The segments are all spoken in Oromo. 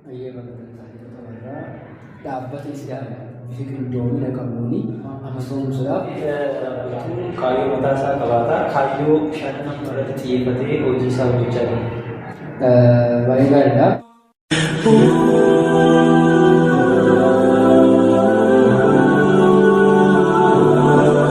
Ayyee bakka warraa dhaabbata Islaamaa bifa qindoomina qabuuni amansoomsuudhaaf kaayyoo mataa isaa qabaata. Kaayyoo shanan irratti xiyyeeffatee hojii isaa hojjechaa jira. baay'ee gaariidha.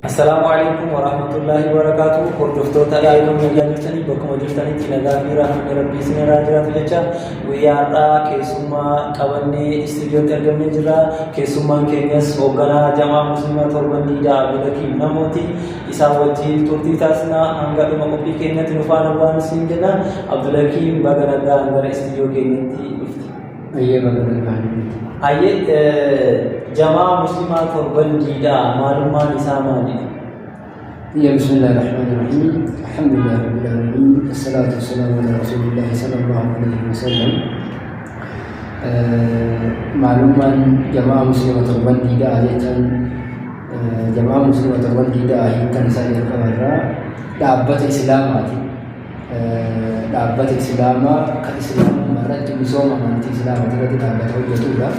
Assalamualaikum warahmatullahi wabarakatuh. Hordoftoota daa'imman biyya jirtanii bakkuma jirtanitti nagaa fi rahmanni rabbii isin irraa jiraatu jecha guyyaadhaa keessummaa qabannee istiidiyootti argamnee jirra. Keessummaan keenyas hoogganaa jamaa musliimaa torban diidaa Abdulakiim namooti. Isaan wajjin turtii taasisnaa hanga dhuma qophii keenyatti nu faana bu'aa siin jenna. Abdulakiim baga nagaan gara istiidiyoo keenyatti dhufte. Ayyee bakka nagaan. Jamaa musliimaa torban diidaa maalummaan isaa maalidha? بسم الله الرحمن الرحيم الحمد لله رب العالمين الصلاة والسلام على رسول الله صلى الله عليه وسلم. معلومة جماعة مسلمة والديدة جتاً جماعة مسلمة والديدة هي كنيسة الكبرى دعبة إسلاماتي دعبة إسلاما كإسلام مرات بسوم من إسلام ترى دعبة وجدولا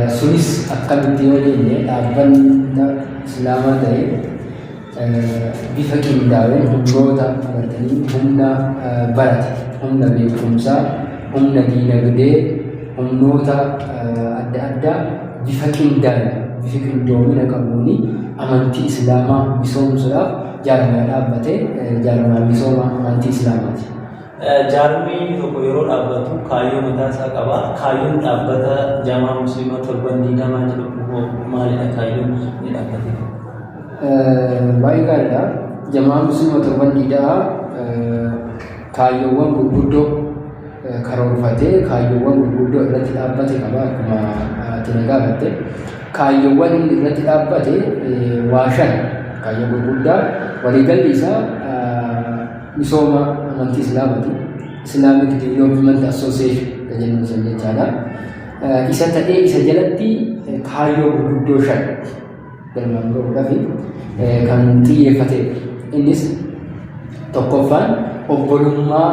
سويس أكمل ديولين دعبة إسلاما ده bifa qindaa'een humnoota agartanii humna barate, humna beekumsaa, humna diinagdee, humnoota adda addaa bifa qindaa'een bifa qindoomina qabuuni amantii Islaamaa misoomsuudhaaf jaarmaa dhaabbatee jaarmaa misooma amantii Islaamaati. Jaarmiin tokko yeroo dhaabbatu kaayyoo mataa isaa qaba. Kaayyoon dhaabbata jamaa musliimaa torban diidamaa jedhamu maalidha? Kaayyoon ni dhaabbate. Baay'ee gaariidha. Jamaa musliima torban diidaa kaayyoowwan gurguddoo karoorfatee kaayyoowwan gurguddoo irratti dhaabbate qaba. Akkuma ati na gaafatte kaayyoowwan inni irratti dhaabbate waa shan kaayyoo gurguddaa waliigalli isaa misooma amantii Islaamaati. Islamic Development Association jedhamu san jechaadha. Isa ta'ee isa jalatti kaayyoo gurguddoo shan galmaan gahuudhaaf kan xiyyeeffate. Innis tokkoffaan obbolummaa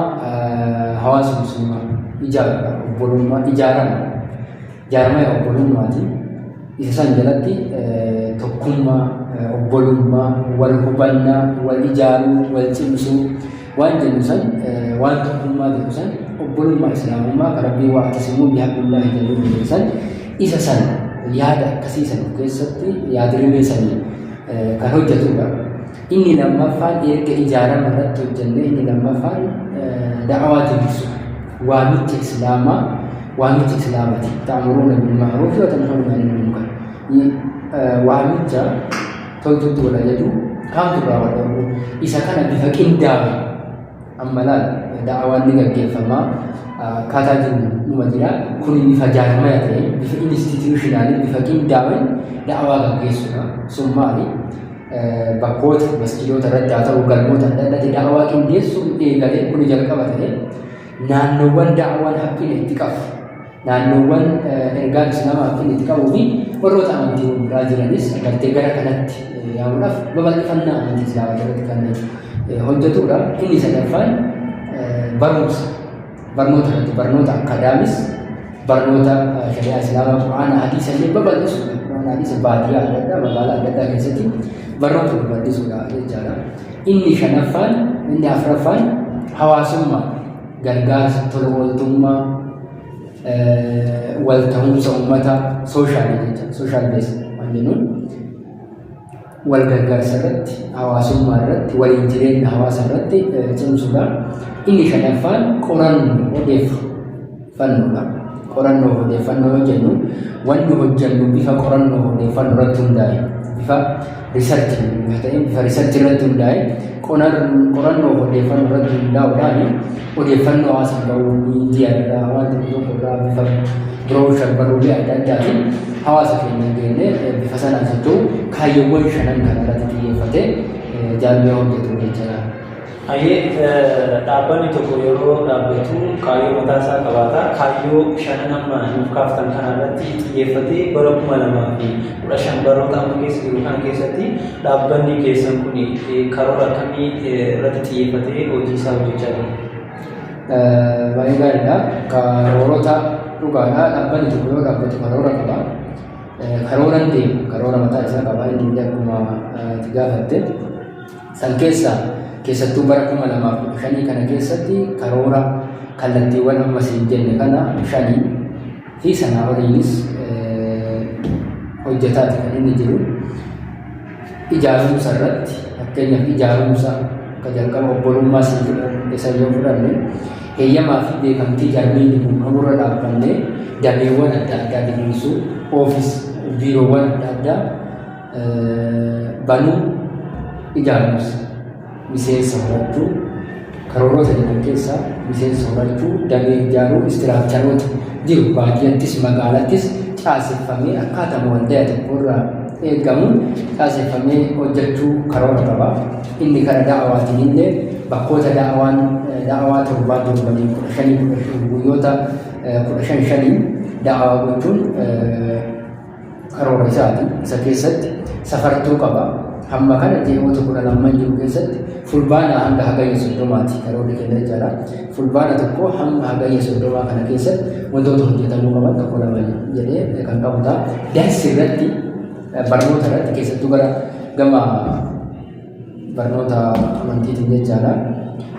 hawaasa musliimaa ijaaruudha. Obbolummaa ijaarama obbolummaati. Isa san jalatti tokkummaa, obbolummaa, wal hubannaa, wal ijaaruu, wal cimsuu waan jennu san waan tokkummaa jedhu san obbolummaa islaamummaa kan rabbii wa'tasimu bihablillahi jedhu san isa san yaada akkasii san keessatti yaadrimee sanii kan hojjetudha. Inni lammaffaan erga ijaarama irratti hojjennee inni lammaffaan da'awaa tibisu waamicha islaamaati. Ta'muruuna bil ma'ruufi wa tanhawna 'anil munkar. Waamicha toltutti wal ajaju kaamtu irraa wal dhowwu isa kana bifa qindaa'e amma laal da'awaan ni gaggeeffamaa akkaataa jiru numa jira. Kun bifa jaarmaya ta'e bifa institutionaalii bifa qindaa'een da'awaa gaggeessuudha. Sun maali? Bakkoota masjidoota irratti haa ta'u galmoota adda addaatti da'awaa qindeessuun eegalee kun jalqaba ta'e naannoowwan da'awaan haqqiin itti qabu, naannoowwan ergaan islaamaa haqqiin itti qabuu fi warroota amantii biraa jiranis agartee gara kanatti yaamuudhaaf babal'ifannaa amantii islaamaa irratti kan hojjetudha. Inni sadaffaan barnoota irratti barnoota akadaamis barnoota shari'aa islaamaa quraana hadiisa illee babal'isuudha. Quraana hadiisa baadiyyaa adda addaa magaalaa adda addaa keessatti barnoota babal'isuudha jechaadha. Inni shanaffaan inni afuraffaan hawaasummaa gargaarsa tola ooltummaa wal ta'umsa uummataa sooshaal jecha sooshaal bees waan jennuun wal gargaarsa irratti hawaasummaa irratti waliin jireenya hawaasa irratti cimsuudha. Inni shanaffaan qorannoo odeeffannoodha. Qorannoo odeeffannoo jennu wanni hojjennu bifa qorannoo odeeffannoo irratti hundaa'e bifa riisarchii irratti hundaa'e qorannoo odeeffannoo irratti hundaa'uudhaan odeeffannoo hawaasa ga'uu miidiyaa irraa wanta tokko irraa bifa birooshan barruulee adda addaatiin hawaasa keenya geenye bifa sanaan socho'u kaayyoowwan shanan kana irratti xiyyeeffatee jaarmiyaa hojjetu jechuudha. Dhaabbanni tokko yeroo dhaabbatu kaayyoo mataa isaa qabaata. Kaayyoo shanan amma nuuf kaaftan kana irratti xiyyeeffatee bara 2015 baroota amma keessa jiru kana keessatti dhaabbanni keessan kun karoora akkamii irratti xiyyeeffatee hojii isaa hojjechaa jira? Baay'ee gaariidha. Karoorota dhugaadhaa dhaabbanni tokko yoo dhaabbatu karoora qaba. Karooran deemu karoora mataa isaa qaba inni akkuma itti gaafatte san keessattuu bara 2005 kana keessatti karoora kallattiiwwan ammas hin jenne kana 5 fi sanaa oliinis hojjetaati kan inni jiru. Ijaarumsa irratti fakkeenyaaf ijaarumsa akka jalqaba obbolummaa isa yoo fudhanne heeyyamaa fi beekamtii jarmiinni kun hamurra dhaabbannee dameewwan adda addaa diriirsuu biiroowwan adda addaa banuu ijaarumsa miseensa horachuu karoorota jedhan keessaa miseensa horachuu damee ijaaruu istiraakcharoota jiru baadiyyaattis magaalattis caaseffamee akkaataa waldaa tokkorraa eegamuun caaseffamee hojjechuu karoora qaba. Inni kana da'awaatiin illee bakkoota da'awaa torbaan torbanii 15 guyyoota 15 da'awaa gochuun karoora isaati. Isa keessatti safartuu qaba. Hamma kana ji'oota 12 jiru keessatti fulbaana hanga hagayya 30ti karoorri kenna jechaadha. Fulbaana tokko hamma hagayya 30 kana keessatti wantoota hojjetamuu qaban tokko lama jedhee kan qabudha. Dansi irratti barnoota irratti keessattuu gama barnoota amantiitiin jechaadha.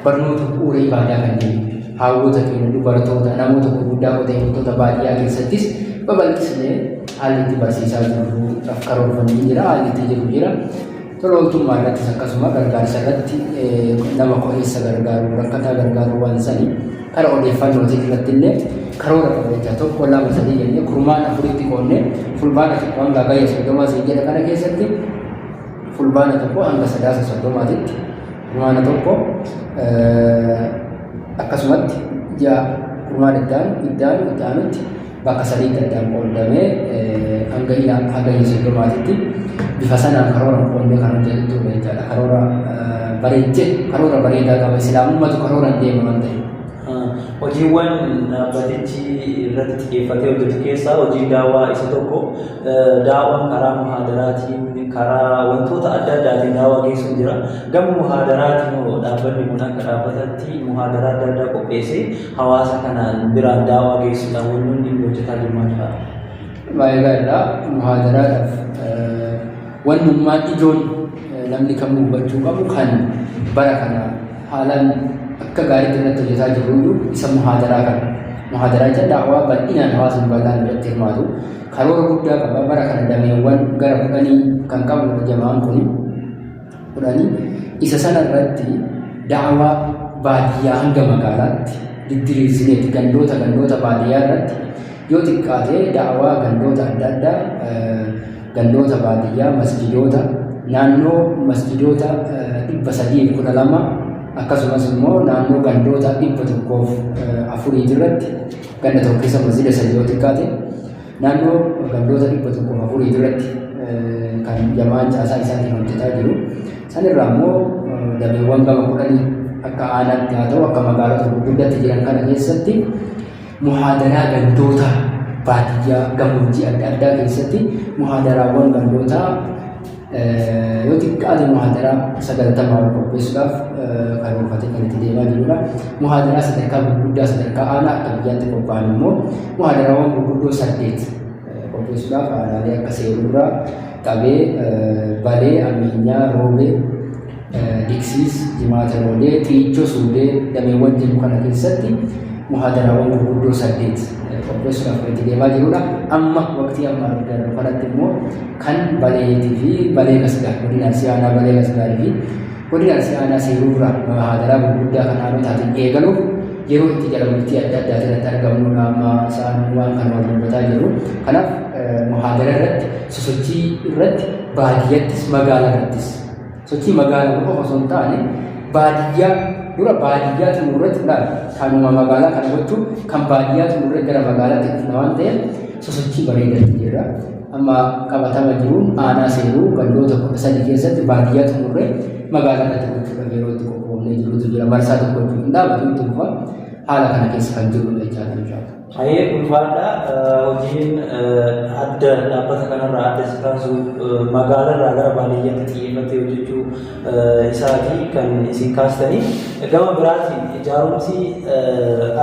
Barnoota bu'uura ibaadaa kan jennu hawwoota keenya dubartoota namoota gurguddaa qotee bultoota baadiyyaa keessattis babal'isnee haalli itti barsiisaa jiru karoorfamee jira, haalli itti jiru jira. Tola ooltummaa irrattis akkasuma gargaarsa irratti nama qo'eessa gargaaru rakkataa gargaaru waan sanii kara odeeffannootii irratti illee karoora qabeenya tokko lama sadii jennee kurmaan afuritti qoonnee fulbaana tokko hanga hagayya 30 jedha kana keessatti fulbaana tokko hanga sadaasa 30titti kurmaana tokko akkasumatti ji'a kurmaan iddaanutti bakka sadiitti addaan qoodamee hanga hagayya 30titti bifa sanaan karoora qoonnee kan hojjetu jechaadha. Karoora bareedaa qaba. Islaamummatu karoora deema waan ta'eef. Hojiiwwan dhaabbatichi irratti xiyyeeffatee hojjetu keessaa hojii daawwaa isa tokko. Daawwaan karaa muhaadaraatiin karaa wantoota adda addaatiin daawwaa geessuun jira. Gama muhaadaraatiin dhaabbanni kun akka dhaabbatatti muhaadaraa adda addaa qopheessee hawaasa kanaan biraan daawwaa geessuudhaan wantoonni inni hojjetaa jiru maal fa'a? Baay'ee gaariidha. Muhaadaraadhaaf wannummaan ijoon namni kamuu hubachuu qabu kan bara kana haalaan akka gaariitti irratti hojjetaa jiru isa muhaadaraa kana. Muhaadaraa jecha daawwaa bal'inaan hawaasni bal'aan irratti hirmaatu. Karoora guddaa qaba. Bara kana dameewwan gara 10 kan qabu jamaan kun 10 isa sana irratti daawwaa baadiyyaa hanga magaalaatti diddiriirsineeti gandoota baadiyyaa irratti yoo xiqqaate daawwaa gandoota adda addaa gandoota baadiyyaa masjidoota naannoo masjidoota 312 akkasumas immoo naannoo gandoota 104 irratti ganda tokko keessa masjida 3 yoo xiqqaate naannoo gandoota 104 irratti kan jamaan caasaa isaatiin hojjetaa jiru. Sanirraa immoo dameewwan gama 10 akka aanaatti haa ta'u akka magaalota gurguddaatti jiran kana keessatti muhaadaraa gandoota baadiyyaa gammoojjii adda addaa keessatti muhaadaraawwan gandootaa yoo xiqqaate muhaadaraa 90 qopheessuudhaaf karoorfatee kan itti deemaa jirudha. Muhaadaraa sadarkaa gurguddaa sadarkaa aanaa akka biyyaatti qophaa'an immoo muhaadaraawwan gurguddoo 8 qopheessuudhaaf aanaalee akka Seeruurraa, Qabee, Balee, Ameenyaa, Roobee, Diksiis, Jimaata Roodee, Tiichoo, Suudee dameewwan jiru kana keessatti muhaadaraawwan gurguddoo 8 qopheessuudhaaf kan itti deemaa jirudha. Amma waqtii amma argamu kanatti immoo kan Baleetii fi Balee Gasgaar godina Arsii Aanaa Balee Gasgaarii fi godina Arsii Aanaa Seeruurraa muhaadaraa gurguddaa kan aanotaatiin eegaluuf yeroo itti jalqabbii adda addaa irratti argamudha. Amma isaan waan kana wal dubbataa jiru. Kanaaf muhaadara irratti sosochii irratti baadiyyaattis magaalaa irrattis sochii magaalaa qofa osoo hin taane baadiyyaa dura baadiyyaa xumurratti ilaala. Kanuma magaalaa kana gochuun kan baadiyyaa xumurratti gara magaalaatti dhufna waan ta'eef sosochii bareedaatti jira. Amma qabatama jiruun aanaa Seeruu gandoota 13 keessatti baadiyyaa xumurree magaalaa irratti gochuudhaaf yeroo itti qophoofnee jirutu jira. Marsaa tokko jechuun hin dhaabatu itti dhufa haala kana keessa kan jiru jechaadha. Hayee ulfaadha hojiin adda dhaabbata kanarraa adda isa taasisu magaalarraa gara baadiyyaatti xiyyeeffatee hojjechuu isaatii kan isin kaastanii. Gama biraatiin ijaarumsi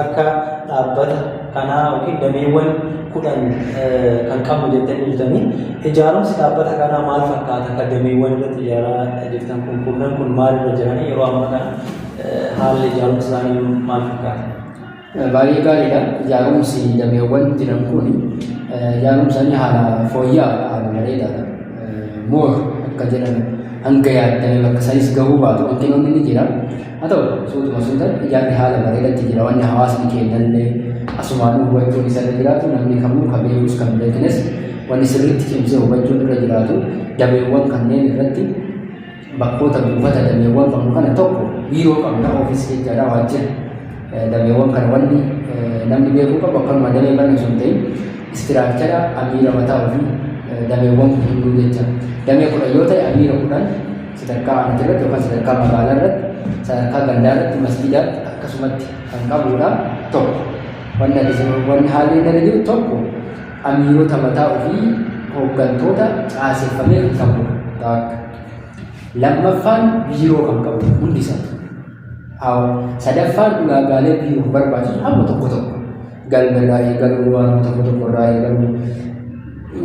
akka dhaabbata kanaa yookiin dameewwan 10 kan qabu jettanii jirtanii. Ijaarumsi dhaabbata kanaa maal fakkaata? Akka dameewwan irratti ijaaraa jirtan kun maalirra jiranii yeroo ammaa kana haalli ijaarumsa isaanii maal fakkaata? Baay'ee gaariidha. Ijaarumsi dameewwan jiran kun ijaarumsaanii haala fooyya'aa haala bareedaadha. Moor akka jedhan hanga yaadame bakka sanis gahuu baatu hanqinoonni ni jira. Haa ta'u suutuma suutan ijaarri haala bareedatti jira. Wanni hawaasni kennallee asumaan hubachuun isa irra jiraatu namni kamuu kan beekus kan beeknes wanni sirriitti cimsee hubachuun irra jiraatu dameewwan kanneen irratti bakkoota buufata dameewwan qabu kana tokko biiroo qabna ofiisii jechaadha waajjira. Dameewwan kan wanni namni beekuu qabu akkanuma damee kan sun ta'in istiraakchara amiira mataa ofii dameewwan kun hunduu jecha. Damee 10 yoo ta'e amiira 10 sadarkaa aanaa irratti yookaan sadarkaa magaalaa irratti sadarkaa gandaa irratti masjidaatti akkasumatti kan qabudha tokko. Wanni haalli irra jiru tokko amiirota mataa ofii hooggantoota caaseffamee kan qabudha. Lammaffaan biiroo kan qabu hundi isaa. Sadaffaan ulaagaalee biiroo barbaachisu hamma tokko galmeerraa eegaluu waan tokko irraa eegaluu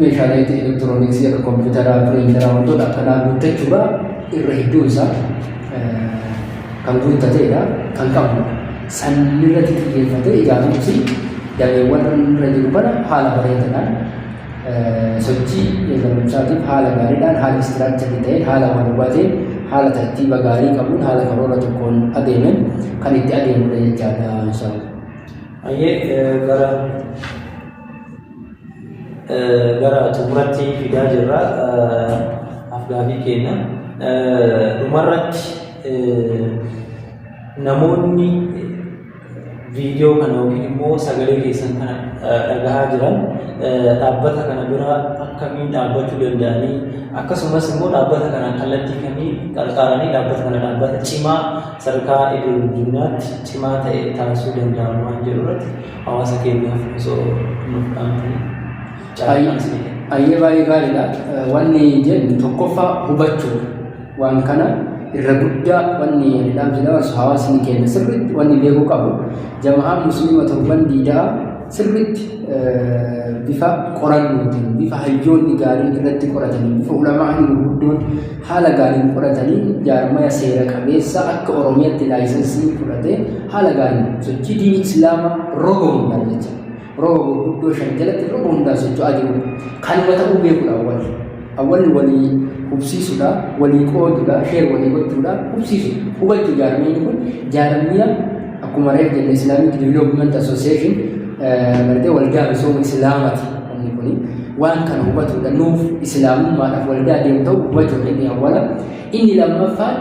meeshaalee elektirooniksii akka kompiitaraa, piriintaraa wantoota akkanaa guuttachuudhaa irra hedduu isaa kan guuttateedha kan qabu. Sanirratti xiyyeeffatee ijaarumsi dameewwan irra jiru kana haala bareedinaan sochii eegalumsaatiif haala gaariidhaan haala istiraakcharii ta'een haala walumaa haala tartiiba gaarii qabuun haala karoora tokkoon adeemen kan itti adeemudha jechaadha inshallah. Hayyee gara xumuratti fidaa jirra afgaabii keenya dhumarratti namoonni viidiyoo kana yookiin immoo sagalee keessan kana dhagahaa jiran dhaabbata kana bira akkamiin dhaabbachuu danda'anii akkasumas immoo dhaabbata kana kallattii kamiin qarqaaranii dhaabbata kana dhaabbata cimaa sadarkaa idil-addunyaatti cimaa ta'e taasisuu danda'an waan jedhu irratti hawaasa keenyaaf osoo nuuf dhaamtanii Ayyee baay'ee gaariidha. Wanni jennu tokkoffaa hubachuu waan kana irra guddaa wanni dhaamsidha hawaasni keenya sirriitti wanni beekuu qabu jama'aan musliima torban diidaa sirriitti bifa qorannootiin bifa hayyoonni gaariin irratti qoratanii bifa ulamaan gurguddoon haala gaariin qoratanii jaarmaya seera qabeessa akka Oromiyaatti laayisensii fudhatee haala gaariin sochii diinii islaamaa roga hundaan jecha roga gurguddoo 5 jalatti roga hundaan socho'aa jiru kanuma ta'uu beekuudha awwalli walii hubsiisuudha walii qooduudha sheer walii gochuudha hubsiisu hubachuu jaarmiyaan kun jaarmiyaa akkuma reef jenne Islamic Development Association bartee waldaa misooma islaamaati inni kun waan kana hubatuudha nuuf islaamummaadhaaf waldaa deemu ta'u hubachuudha inni awwala inni lammaffaan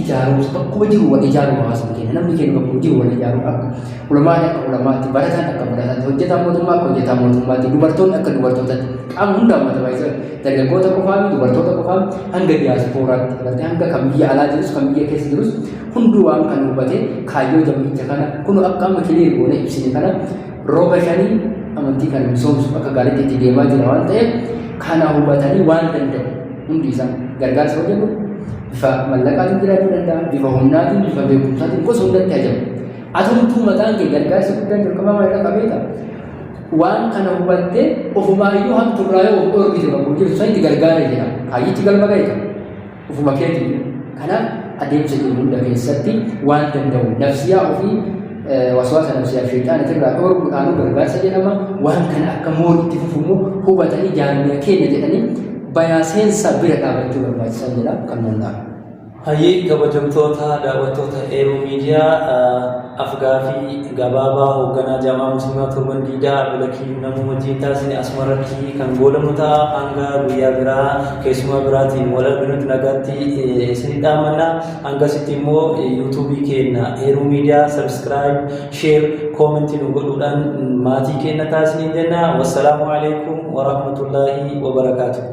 ijaarumsa bakkuma jiru wal ijaaruu hawaasni keenya namni keenya bakkuma jiru wal ijaaruu akka ulamaan akka ulamaatti barataan akka barataatti hojjetaan mootummaa akka hojjetaan mootummaatti dubartoonni akka dubartootaatti qaama hundaa uummata baay'isa dargaggoota qofaa miti dubartoota qofaa hanga diyaaspooraatti bartee hanga kan biyya alaa jirus kan biyya keessa jirus hunduu waan kan hubatee kaayyoo jamicha kana kun akka amma kilee goone ibsine kana roga 5 amantii kana misoomsuuf akka gaariitti itti deemaa jira waan ta'eef kana hubatanii waan danda'u hundi isaa gargaarsa hojjetu bifa mallaqaatiin jiraachuu danda'a bifa humnaatiin bifa beekumsaatiin gosa hundatti ajabu atumtuu mataan kee gargaarsa guddaan jalqabamaa irra qabeeta waan kana hubattee ofumaayyuu hamturraa yoo of dhoorgite bakka hojjetu isaa itti gargaara jedhama kaayyichi galma ga'eeta ofuma keetiin kanaaf adeemsa jiru hunda keessatti waan danda'u nafsiyaa ofii waswaasa nafsiyaa shayxaana irraa dhoorguudhaan gargaarsa jedhama waan kana akka mooritti fufumu hubatanii jaarmiyaa keenya jedhanii bayaa seensa bira dhaabachuu barbaachisan jedha kan danda'amu. Hayyee kabajamtoota daawwattoota Eeruu Miidiyaa afgaaffii gabaabaa hoogganaa jaamaa musliimaa torban diidaa bilakii namuu wajjin taasisne asumarratti kan goolamu ta'a hanga guyyaa biraa keessumaa biraatiin wal arginutti nagaatti isin dhaamanna hangasitti immoo yuutuubii keenya Eeruu Miidiyaa sabskiraayib sheer koomentii nu godhuudhaan maatii keenya taasisne jenna wassalaamu alaikum warahmatullaahi wabarakaatuh.